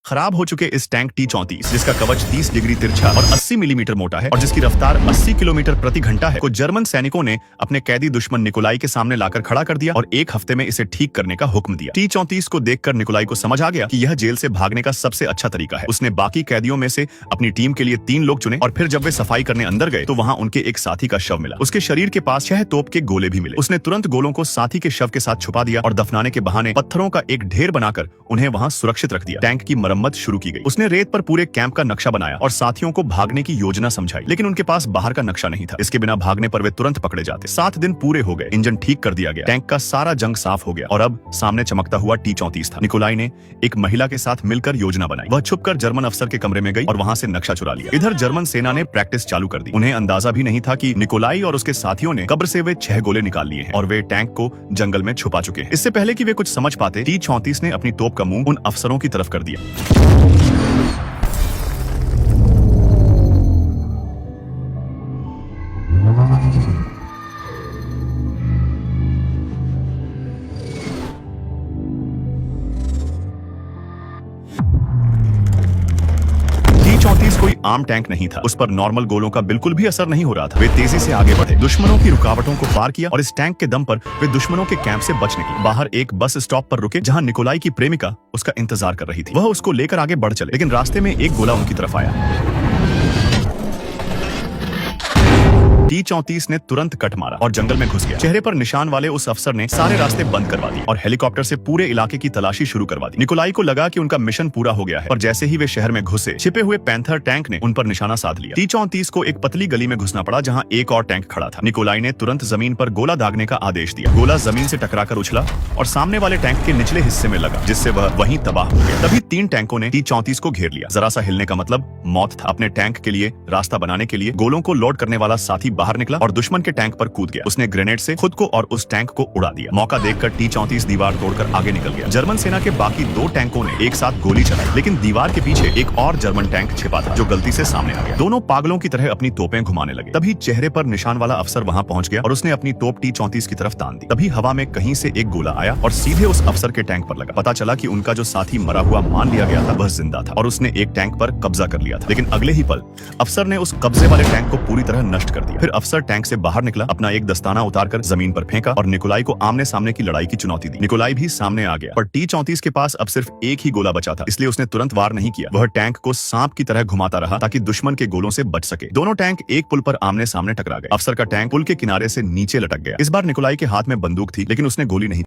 खराब हो चुके इस टैंक T-34 जिसका कवच 30 डिग्री तिरछा और 80 मिलीमीटर मोटा है और जिसकी रफ्तार 80 किलोमीटर प्रति घंटा है को जर्मन सैनिकों ने अपने कैदी दुश्मन निकोलाई के सामने लाकर खड़ा कर दिया और एक हफ्ते में इसे ठीक करने का हुक्म दिया। T-34 को देखकर निकोलाई को समझ आ गया कि यह जेल से भागने का सबसे अच्छा तरीका है। उसने बाकी कैदियों में से अपनी टीम के लिए 3 लोग चुने और फिर जब वे सफाई करने अंदर गए तो वहाँ उनके एक साथी का शव मिला। उसके शरीर के पास 6 तोप के गोले भी मिले। उसने तुरंत गोलों को साथी के शव के साथ छुपा दिया और दफनाने के बहाने पत्थरों का एक ढेर बनाकर उन्हें वहाँ सुरक्षित रख दिया। टैंक की मरम्मत शुरू की गई। उसने रेत पर पूरे कैंप का नक्शा बनाया और साथियों को भागने की योजना समझाई, लेकिन उनके पास बाहर का नक्शा नहीं था। इसके बिना भागने पर वे तुरंत पकड़े जाते। 7 दिन पूरे हो गए, इंजन ठीक कर दिया गया, टैंक का सारा जंग साफ हो गया और अब सामने चमकता हुआ T-34 था। निकोलाई ने एक महिला के साथ मिलकर योजना बनाई। वह छुपकर जर्मन अफसर के कमरे में गई और वहाँ से नक्शा चुरा लिया। इधर जर्मन सेना ने प्रैक्टिस चालू कर दी। उन्हें अंदाजा भी नहीं था कि निकोलाई और उसके साथियों ने कब्र से वे 6 गोले निकाल लिए हैं और वे टैंक को जंगल में छुपा चुके हैं। इससे पहले कि वे कुछ समझ पाते, T-34 ने अपनी तोप का मुंह उन अफसरों की तरफ कर दिया। T-34 कोई आम टैंक नहीं था। उस पर नॉर्मल गोलों का बिल्कुल भी असर नहीं हो रहा था। वे तेजी से आगे बढ़े, दुश्मनों की रुकावटों को पार किया और इस टैंक के दम पर वे दुश्मनों के कैंप से बच निकले। बाहर एक बस स्टॉप पर रुके जहां निकोलाई की प्रेमिका उसका इंतजार कर रही थी। वह उसको लेकर आगे बढ़ चले, लेकिन रास्ते में एक गोला उनकी तरफ आया। T-34 ने तुरंत कट मारा और जंगल में घुस गया। चेहरे पर निशान वाले उस अफसर ने सारे रास्ते बंद करवा दिए और हेलीकॉप्टर से पूरे इलाके की तलाशी शुरू करवा दी। निकोलाई को लगा कि उनका मिशन पूरा हो गया है, पर जैसे ही वे शहर में घुसे, छिपे हुए पैंथर टैंक ने उन पर निशाना साध लिया। T-34 को एक पतली गली में घुसना पड़ा जहां एक और टैंक खड़ा था। निकोलाई ने तुरंत जमीन पर गोला दागने का आदेश दिया। गोला जमीन से टकराकर उछला और सामने वाले टैंक के निचले हिस्से में लगा, जिससे वह वहीं तबाह हो गया। तभी 3 टैंकों ने T-34 को घेर लिया। जरा सा हिलने का मतलब मौत था। अपने टैंक के लिए रास्ता बनाने के लिए गोलों को लोड करने वाला साथी बाहर निकला और दुश्मन के टैंक पर कूद गया। उसने ग्रेनेड से खुद को और उस टैंक को उड़ा दिया। मौका देखकर T-34 दीवार तोड़कर आगे निकल गया। जर्मन सेना के बाकी 2 टैंकों ने एक साथ गोली चलाई, लेकिन दीवार के पीछे एक और जर्मन टैंक छिपा था जो गलती से सामने आ गया। दोनों पागलों की तरह अपनी तोपें घुमाने लगे। तभी चेहरे पर निशान वाला अफसर वहां पहुंच गया और उसने अपनी तोप T-34 की तरफ तान दी। तभी हवा में कहीं से एक गोला आया और सीधे उस अफसर के टैंक पर लगा। पता चला कि उनका जो साथी मरा हुआ मान लिया गया था वह जिंदा था और उसने एक टैंक पर कब्जा कर लिया था। लेकिन अगले ही पल अफसर ने उस कब्जे वाले टैंक को पूरी तरह नष्ट कर दिया। फिर अफसर टैंक से बाहर निकला, अपना एक दस्ताना उतारकर जमीन पर फेंका और निकोलाई को आमने सामने की लड़ाई की चुनौती दी। निकोलाई भी सामने आ गया, पर T-34 के पास अब सिर्फ एक ही गोला बचा था, इसलिए उसने तुरंत वार नहीं किया। वह टैंक को सांप की तरह घुमाता रहा ताकि दुश्मन के गोलों से बच सके। दोनों टैंक एक पुल पर आमने सामने टकरा गए। अफसर का टैंक पुल के किनारे से नीचे लटक गया। इस बार निकोलाई के हाथ में बंदूक थी, लेकिन उसने गोली नहीं